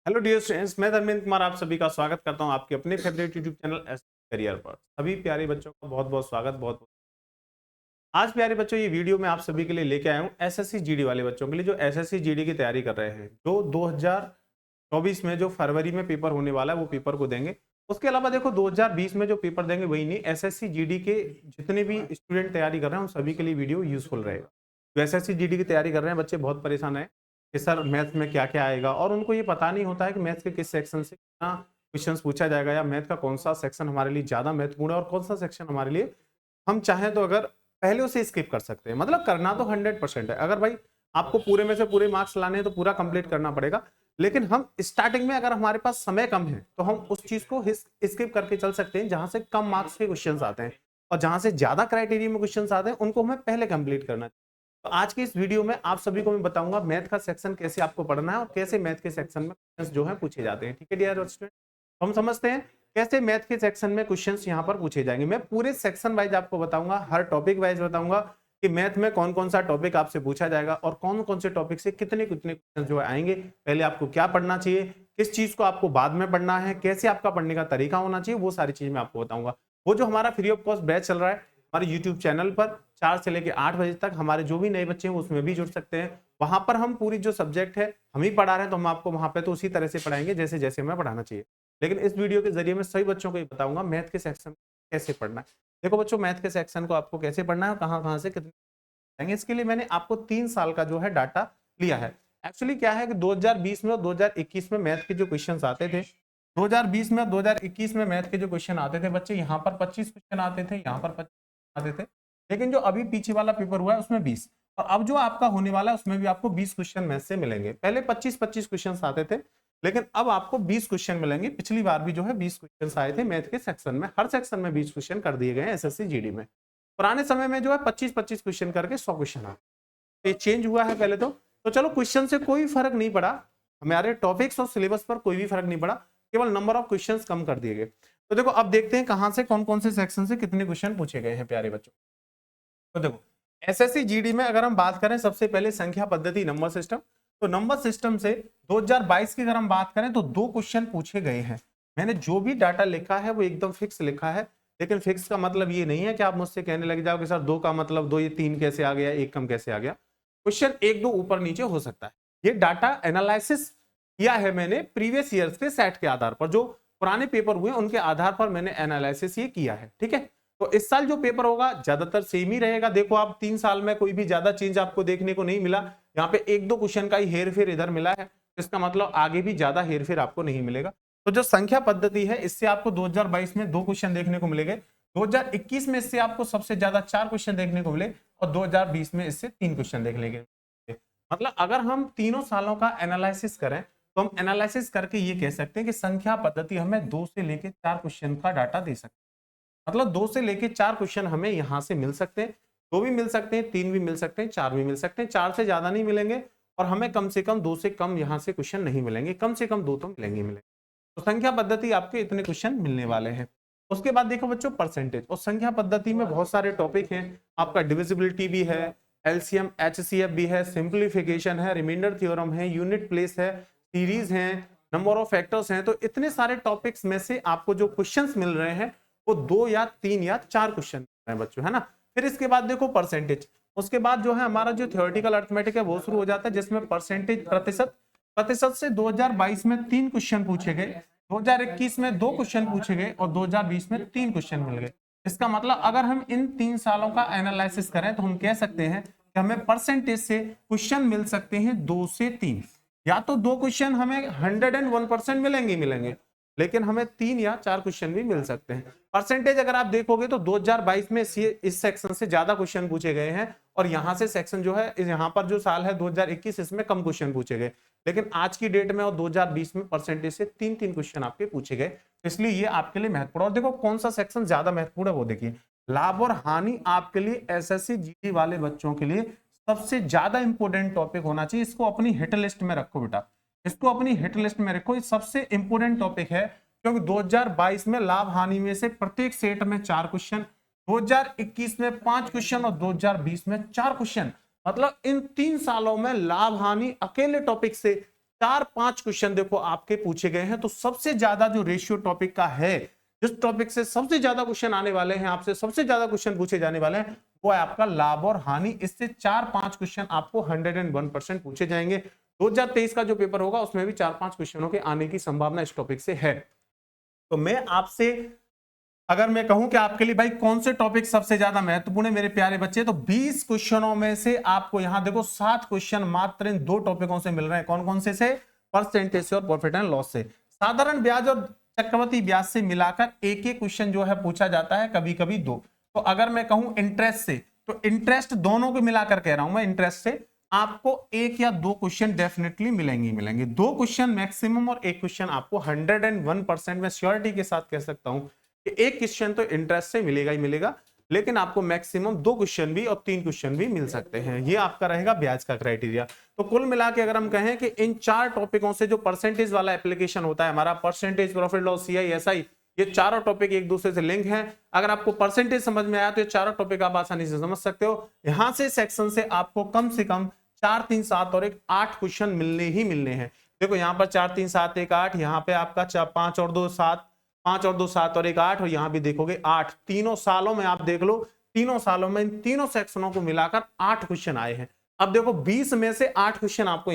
Hello dear students, मैं धर्मेंद्र कुमार आप सभी का स्वागत करता हूं आपके अपने favourite YouTube channel S career पर। सभी प्यारे बच्चों का बहुत बहुत स्वागत। बहुत आज प्यारे बच्चों ये वीडियो मैं आप सभी के लिए लेके आया हूं एसएससी जीडी वाले बच्चों के लिए जो एसएससी जीडी की तैयारी कर रहे हैं, जो 2024 में जो फरवरी में पेपर होने वाला है वो पेपर को देंगे। उसके अलावा देखो 2020 में जो पेपर देंगे वही नहीं, एसएससी जीडी के जितने भी स्टूडेंट तैयारी कर रहे हैं उन सभी के लिए वीडियो यूजफुल रहेगा। जो एसएससी जीडी की तैयारी कर रहे हैं बच्चे बहुत परेशान है कि सर मैथ्स में क्या क्या आएगा, और उनको ये पता नहीं होता है कि मैथ्स के किस सेक्शन से कितना क्वेश्चन पूछा जाएगा, या मैथ का कौन सा सेक्शन हमारे लिए ज्यादा महत्वपूर्ण है और कौन सा सेक्शन हमारे लिए हम चाहें तो अगर पहले उसे स्किप कर सकते हैं। मतलब करना तो 100% है। अगर भाई आपको पूरे में से पूरे मार्क्स लाने हैं तो पूरा कंप्लीट करना पड़ेगा, लेकिन हम स्टार्टिंग में अगर हमारे पास समय कम है तो हम उस चीज को स्किप करके चल सकते हैं जहां से कम मार्क्स के क्वेश्चंस आते हैं, और जहां से ज्यादा क्राइटेरिया में क्वेश्चंस आते हैं उनको हमें पहले कंप्लीट करना चाहिए। तो आज की इस वीडियो में आप सभी को मैं बताऊंगा मैथ का सेक्शन कैसे आपको पढ़ना है और कैसे मैथ के सेक्शन में क्वेश्चंस जो है पूछे जाते हैं। ठीक है डियर स्टूडेंट, हम समझते हैं कैसे मैथ के सेक्शन में क्वेश्चंस यहाँ पर पूछे जाएंगे। मैं पूरे सेक्शन वाइज आपको बताऊंगा, हर टॉपिक वाइज बताऊंगा कि मैथ में कौन कौन सा टॉपिक आपसे पूछा जाएगा और कौन कौन से टॉपिक से कितने कितने क्वेश्चन जो आएंगे, पहले आपको क्या पढ़ना चाहिए, किस चीज को आपको बाद में पढ़ना है, कैसे आपका पढ़ने का तरीका होना चाहिए, वो सारी चीज मैं आपको बताऊंगा। वो जो हमारा फ्री ऑफ कॉस्ट बैच चल रहा है हमारे यूट्यूब चैनल पर 4 से लेकर 8 बजे तक, हमारे जो भी नए बच्चे हैं उसमें भी जुड़ सकते हैं। वहां पर हम पूरी जो सब्जेक्ट है हम ही पढ़ा रहे हैं, तो हम आपको वहां पे तो उसी तरह से पढ़ाएंगे जैसे जैसे हमें पढ़ाना चाहिए। लेकिन इस वीडियो के जरिए मैं सभी बच्चों को ये बताऊंगा मैथ के सेक्शन कैसे पढ़ना है। देखो बच्चों, मैथ के सेक्शन को आपको कैसे पढ़ना है और कहाँ कहाँ से कितने, इसके लिए मैंने आपको 3 साल का जो है डाटा लिया है। एक्चुअली क्या है कि 2020 में और 2021 में मैथ के जो क्वेश्चन आते थे, 2020 में और 2021 में मैथ के जो क्वेश्चन आते थे बच्चे, यहाँ पर 25 क्वेश्चन आते थे, यहाँ पर 25 आते थे। लेकिन जो अभी पीछे वाला पेपर हुआ है उसमें 20, और अब जो आपका होने वाला है उसमें भी आपको 20 क्वेश्चन मैथ से मिलेंगे। पहले 25-25 क्वेश्चन आते थे, लेकिन अब आपको 20 क्वेश्चन मिलेंगे। पिछली बार भी जो है 20 क्वेश्चन आए थे मैथ के सेक्शन में, हर सेक्शन में 20 क्वेश्चन कर दिए गए एसएससी जीडी में। पुराने समय में जो है 25-25 क्वेश्चन करके 100 क्वेश्चन आते, ये चेंज हुआ है पहले तो चलो क्वेश्चन से कोई फर्क नहीं पड़ा, हमारे टॉपिक्स और सिलेबस पर कोई भी फर्क नहीं पड़ा, केवल नंबर ऑफ क्वेश्चंस कम कर दिए गए। तो देखो अब देखते हैं कहां से कौन कौन से सेक्शन से कितने क्वेश्चन पूछे गए हैं प्यारे बच्चों। तो देखो एसएससी जीडी में अगर हम बात करें सबसे पहले संख्या पद्धति नंबर सिस्टम, तो नंबर सिस्टम से 2022 की अगर हम बात करें तो 2 क्वेश्चन पूछे गए हैं। मैंने जो भी डाटा लिखा है वो एकदम फिक्स लिखा है, लेकिन फिक्स का मतलब ये नहीं है कि आप मुझसे कहने लग जाओ कि सर 2 का मतलब 2, ये 3 कैसे आ गया, 1 कम कैसे आ गया। क्वेश्चन 1-2 ऊपर नीचे हो सकता है। ये डाटा एनालिसिस किया है मैंने प्रीवियस ईयर्स के सेट के आधार पर, जो पुराने पेपर हुए उनके आधार पर मैंने एनालिसिस ये किया है। ठीक है, तो इस साल जो पेपर होगा ज्यादातर सेम ही रहेगा। देखो आप 3 साल में कोई भी ज्यादा चेंज आपको देखने को नहीं मिला, यहाँ पे 1-2 क्वेश्चन का ही हेर फेर इधर मिला है, इसका मतलब आगे भी ज्यादा हेर फेर आपको नहीं मिलेगा। तो जो संख्या पद्धति है इससे आपको 2022 में 2 क्वेश्चन देखने को मिलेंगे, 2021 में इससे आपको सबसे ज्यादा 4 क्वेश्चन देखने को मिले, और 2020 में इससे 3 क्वेश्चन देखने के। मतलब अगर हम तीनों सालों का एनालिसिस करें तो हम एनालिसिस करके ये कह सकते हैं कि संख्या पद्धति हमें 2 से लेकर 4 क्वेश्चन का डाटा दे सकती है। मतलब 2 से लेकर 4 क्वेश्चन हमें यहां से मिल सकते हैं, 2 भी मिल सकते हैं, 3 भी मिल सकते हैं, 4 भी मिल सकते हैं, 4 से ज्यादा नहीं मिलेंगे, और हमें कम से कम 2 से कम यहां से क्वेश्चन नहीं मिलेंगे, कम से कम 2 तो मिलेंगे। तो संख्या पद्धति आपके इतने क्वेश्चन मिलने वाले हैं। उसके बाद देखो बच्चों परसेंटेज, और संख्या पद्धति में बहुत सारे टॉपिक हैं। आपका डिविजिबिलिटी भी है, एलसीएम एचसीएफ भी है, सिंप्लीफिकेशन है, रिमाइंडर थ्योरम है, यूनिट प्लेस है, सीरीज है, नंबर ऑफ फैक्टर्स हैं। तो इतने सारे टॉपिक्स में से आपको जो क्वेश्चंस मिल रहे हैं वो 2 या 3 या 4 क्वेश्चन है बच्चों, है ना। फिर इसके बाद देखो परसेंटेज, उसके बाद जो है हमारा जो थ्योरेटिकल अरिथमेटिक है वो शुरू हो जाता है, जिसमें परसेंटेज प्रतिशत, प्रतिशत से 2022 में 3 क्वेश्चन पूछे गए, 2021 में 2 क्वेश्चन पूछे गए, और 2020 में 3 क्वेश्चन मिल गए। इसका मतलब अगर हम इन 3 सालों का एनालिसिस करें तो हम कह सकते हैं कि हमें परसेंटेज से क्वेश्चन मिल सकते हैं 2 से 3, या तो 2 क्वेश्चन हमें 101% मिलेंगे, लेकिन हमें 3 या 4 क्वेश्चन भी मिल सकते हैं। परसेंटेज अगर आप देखोगे तो 2022 में इस सेक्शन से ज्यादा क्वेश्चन पूछे गए हैं, और यहां से सेक्शन जो है यहाँ पर जो साल है 2021 इसमें कम क्वेश्चन पूछे गए, लेकिन आज की डेट में और 2020 में परसेंटेज से 3-3 क्वेश्चन आपके पूछे गए, इसलिए ये आपके लिए महत्वपूर्ण। और देखो कौन सा सेक्शन ज्यादा महत्वपूर्ण है वो देखिए, लाभ और हानि आपके लिए एसएससी जीडी वाले बच्चों के लिए सबसे ज्यादा इंपोर्टेंट टॉपिक होना चाहिए। इसको अपनी हिट लिस्ट में रखो बेटा, इसको अपनी हिट लिस्ट में रखो, ये सबसे इंपोर्टेंट टॉपिक है, क्योंकि 2022 में लाभ हानि में से प्रत्येक सेट में 4 क्वेश्चन, 2021 में 5 क्वेश्चन, और 2020 में 4 क्वेश्चन। मतलब इन 3 सालों में लाभ हानि अकेले टॉपिक से 4-5 क्वेश्चन देखो आपके पूछे गए हैं। तो सबसे ज्यादा जो रेशियो टॉपिक का है, जिस टॉपिक से सबसे ज्यादा क्वेश्चन आने वाले हैं, आपसे सबसे ज्यादा क्वेश्चन पूछे जाने वाले हैं, वो है आपका लाभ और हानि। इससे 4-5 क्वेश्चन आपको 101% पूछे जाएंगे। 2023 का जो पेपर होगा उसमें भी 4-5 क्वेश्चनों के आने की संभावना इस टॉपिक से है। तो मैं आपसे अगर मैं कहूं कि आपके लिए भाई कौन से टॉपिक सबसे ज्यादा महत्वपूर्ण है मेरे प्यारे बच्चे, तो 20 क्वेश्चनों में से आपको यहां देखो 7 क्वेश्चन मात्र इन 2 टॉपिकों से मिल रहे हैं। कौन कौन से? परसेंटेज से और प्रॉफिट एंड लॉस से। साधारण ब्याज और चक्रवृद्धि ब्याज से मिलाकर एक एक क्वेश्चन जो है पूछा जाता है, कभी कभी 2। तो अगर मैं कहूं इंटरेस्ट से, तो इंटरेस्ट दोनों को मिलाकर कह रहा हूं मैं, इंटरेस्ट से आपको 1 या 2 क्वेश्चन डेफिनेटली मिलेंगे। 2 क्वेश्चन मैक्सिमम और 1 क्वेश्चन आपको 101% में श्योरिटी के साथ कह सकता हूं कि 1 क्वेश्चन तो इंटरेस्ट से मिलेगा ही मिलेगा, लेकिन आपको मैक्सिमम 2 क्वेश्चन भी और 3 क्वेश्चन भी मिल सकते हैं। ये आपका रहेगा ब्याज का क्राइटेरिया। तो कुल मिला के अगर हम कहें कि इन 4 टॉपिकों से जो परसेंटेज वाला एप्लीकेशन होता है हमारा, percentage, profit loss, CI, SI, ये चारों टॉपिक एक दूसरे से लिंक हैं। अगर आपको परसेंटेज समझ में आया तो ये चारों टॉपिक आप आसानी से समझ सकते हो। यहां से सेक्शन से आपको कम से कम 4, 3, 7 और 1 8 क्वेश्चन मिलने ही मिलने हैं। देखो यहाँ पर 4, 3, 7, 1, 8, यहाँ पे आपका 5 और 2 7, 5 और 2 7 और 1 8, और यहां भी देखोगे 8। तीनों सालों में आप देख लो, तीनों सालों में इन तीनों सेक्शनों को मिलाकर 8 क्वेश्चन आए हैं। अब देखो 20 में से 8 क्वेश्चन आपको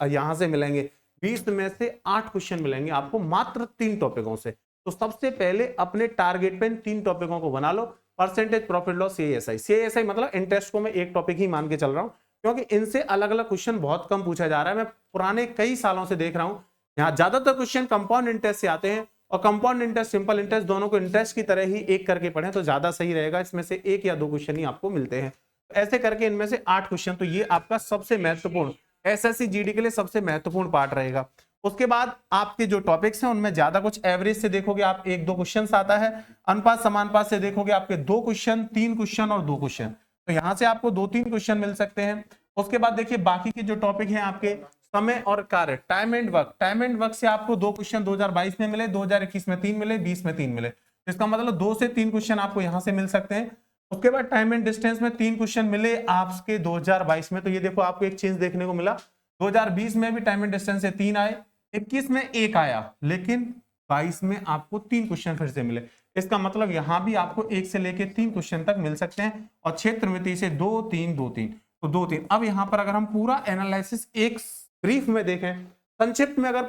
यहां से मिलेंगे, 20 में से 8 क्वेश्चन मिलेंगे आपको मात्र 3 टॉपिकों से। तो सबसे पहले अपने टारगेट पे इन 3 टॉपिकों को बना लो, percentage, profit loss, CI SI. CI SI मतलब इंटरेस्ट को मैं एक टॉपिक ही मान के चल रहा हूं, क्योंकि इनसे अलग अलग क्वेश्चन बहुत कम पूछा जा रहा है। मैं पुराने कई सालों से देख रहा हूं, यहाँ ज्यादातर क्वेश्चन कंपाउंड इंटरेस्ट से आते हैं, और कंपाउंड इंटरेस्ट, सिंपल इंटरेस्ट, दोनों को इंटरेस्ट की तरह ही एक करके पढ़ें तो ज्यादा सही रहेगा। इसमें से 1 या 2 क्वेश्चन ही आपको मिलते हैं। ऐसे करके इनमें से 8 क्वेश्चन, तो ये आपका सबसे महत्वपूर्ण एसएससी जीडी के लिए सबसे महत्वपूर्ण पार्ट रहेगा। उसके बाद आपके जो टॉपिक्स हैं उनमें ज्यादा कुछ एवरेज से देखोगे आप 1-2 क्वेश्चन आता है, अनुपात समानुपात से देखोगे आपके 2 क्वेश्चन, 3 क्वेश्चन और 2 क्वेश्चन, तो यहां से आपको 2-3 क्वेश्चन मिल सकते हैं। उसके बाद देखिए बाकी के जो टॉपिक हैं आपके समय और कार्य, time and work, time and work से आपको 2 क्वेश्चन 2022 में मिले, 2021 में 3 मिले, 20 में 3 मिले, इसका मतलब 2 से 3 क्वेश्चन आपको यहां से मिल सकते हैं। उसके बाद टाइम एंड डिस्टेंस में 3 क्वेश्चन मिले आपके 2022 में, तो ये देखो आपको एक चेंज देखने को मिला, 2020 में भी टाइम एंड डिस्टेंस से 3 आए, 21 में 1 आया, लेकिन 22 में आपको 3 क्वेश्चन फिर से मिले। इसका मतलब यहां भी आपको 1 से लेके 3 क्वेश्चन तक मिल सकते हैं, और क्षेत्र मिति से 2 3 2 3, तो 2 3। अब यहां पर अगर हम पूरा एनालिसिस एक ब्रीफ में देखें, संक्षिप्त में अगर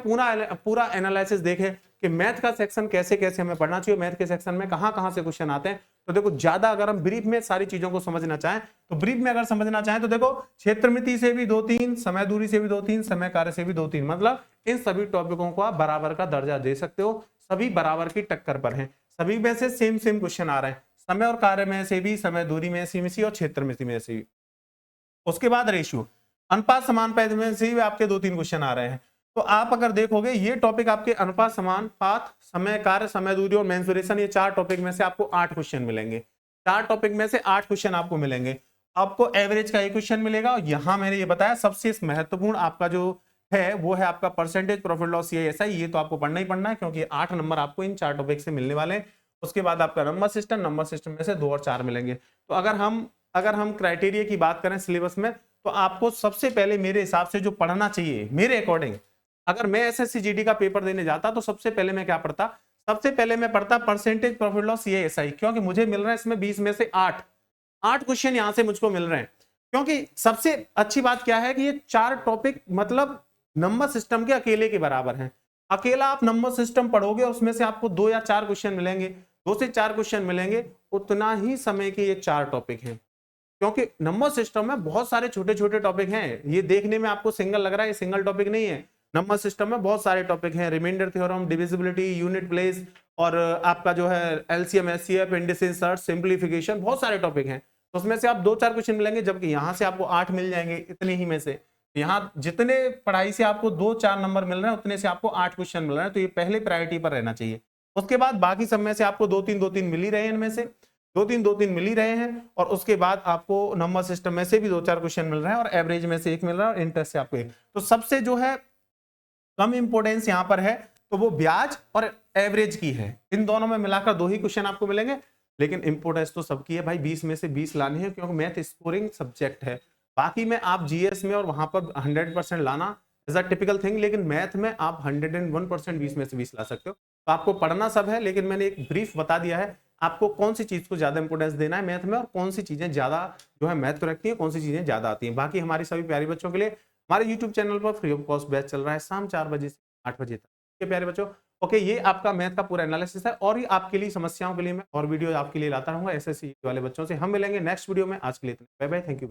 पूरा एनालिसिस देखें कि मैथ का सेक्शन कैसे कैसे हमें पढ़ना चाहिए, मैथ के सेक्शन में कहां से क्वेश्चन आते हैं, तो देखो ज्यादा अगर हम ब्रीफ में सारी चीजों को समझना चाहें, तो ब्रीफ में अगर समझना चाहें तो देखो क्षेत्रमिति से भी 2-3, समय दूरी से भी 2-3, समय कार्य से भी 2-3, मतलब इन सभी टॉपिकों को आप बराबर का दर्जा दे सकते हो, सभी बराबर की टक्कर पर हैं, सभी में से सेम क्वेश्चन आ रहे हैं, समय और कार्य में से भी, समय दूरी में से भी और क्षेत्रमिति में से भी। उसके बाद रेशियो, अनुपात समानुपात में से भी आपके 2-3 क्वेश्चन आ रहे हैं। तो आप अगर देखोगे ये टॉपिक आपके अनुपात, समानुपात, समय कार्य, समय दूरी और मेंसुरेशन, ये 4 टॉपिक में से आपको 8 क्वेश्चन मिलेंगे। 4 टॉपिक में से 8 क्वेश्चन आपको मिलेंगे। आपको एवरेज का 1 क्वेश्चन मिलेगा, और यहां मैंने ये बताया सबसे महत्वपूर्ण आपका जो है वो है आपका परसेंटेज, प्रॉफिट लॉस, सीआईएसआई। ये तो आपको पढ़ना ही पढ़ना है, क्योंकि 8 नंबर आपको इन 4 टॉपिक से मिलने वाले हैं। उसके बाद आपका नंबर सिस्टम में से 2 और 4 मिलेंगे। तो अगर हम क्राइटेरिया की बात करें सिलेबस में, तो आपको सबसे पहले मेरे हिसाब से जो पढ़ना चाहिए, मेरे अकॉर्डिंग, अगर मैं एसएससी जीडी का पेपर देने जाता तो सबसे पहले मैं क्या पढ़ता, सबसे पहले मैं पढ़ता परसेंटेज, प्रॉफिट लॉस, सीआईएसआई, क्योंकि मुझे मिल रहा है इसमें 20 में से 8 क्वेश्चन यहां से मुझको मिल रहे हैं। क्योंकि सबसे अच्छी बात क्या है कि ये 4 टॉपिक मतलब नंबर सिस्टम के अकेले के बराबर हैं। अकेला आप नंबर सिस्टम पढ़ोगे, उसमें से आपको 2 या 4 क्वेश्चन मिलेंगे, 2 से 4 क्वेश्चन मिलेंगे, उतना ही समय के ये 4 टॉपिक हैं। क्योंकि नंबर सिस्टम में बहुत सारे छोटे छोटे टॉपिक हैं, ये देखने में आपको सिंगल लग रहा है, ये सिंगल टॉपिक नहीं है। नंबर सिस्टम में बहुत सारे टॉपिक हैं, remainder theorem, divisibility, unit place, और आपका जो है LCM, HCF, indices, search, simplification, बहुत सारे टॉपिक हैं। तो उसमें से आप 2-4 क्वेश्चन मिलेंगे, जबकि यहां से आपको 8 मिल जाएंगे इतने ही में से। यहाँ जितने पढ़ाई से आपको 2-4 नंबर मिल रहे हैं, उतने से आपको 8 क्वेश्चन मिल रहे हैं, तो ये पहले प्रायोरिटी पर रहना चाहिए। उसके बाद बाकी सब में से आपको 2-3 मिल ही रहे हैं, इनमें से 2-3 मिल ही रहे हैं, और उसके बाद आपको नंबर सिस्टम में से भी 2-4 क्वेश्चन मिल रहे हैं, और एवरेज में से 1 मिल रहा है, और इंटरेस्ट से आपको 1। तो सबसे जो है कम इंपोर्टेंस यहां पर है तो वो ब्याज और एवरेज की है। इन दोनों में मिलाकर 2 ही क्वेश्चन आपको मिलेंगे, लेकिन इंपोर्टेंस तो सबकी है भाई, 20 में से 20 लानी है, क्योंकि मैथ स्कोरिंग सब्जेक्ट है। बाकी में आप जीएस में और वहां पर 100% लाना इज अ टिपिकल थिंग, लेकिन मैथ में आप 101% 20 में से 20 ला सकते हो। तो आपको पढ़ना सब है, लेकिन मैंने एक ब्रीफ बता दिया है आपको कौन सी चीज को ज्यादा इंपोर्टेंस देना है मैथ में, और कौन सी चीजें ज्यादा जो है मैथ को रखती है, कौन सी चीजें ज्यादा आती हैं। बाकी हमारी सभी प्यारे बच्चों के लिए हमारे यूट्यूब चैनल पर फ्री ऑफ कॉस्ट बैच चल रहा है शाम 4 बजे से 8 बजे तक। ठीक है प्यारे बच्चों, ओके, ये आपका मैथ का पूरा एनालिसिस है, और ये आपके लिए समस्याओं के लिए मैं और वीडियो आपके लिए लाता रहूंगा एसएससी वाले बच्चों से। हम मिलेंगे नेक्स्ट वीडियो में, आज के लिए बाय बाय, थैंक यू।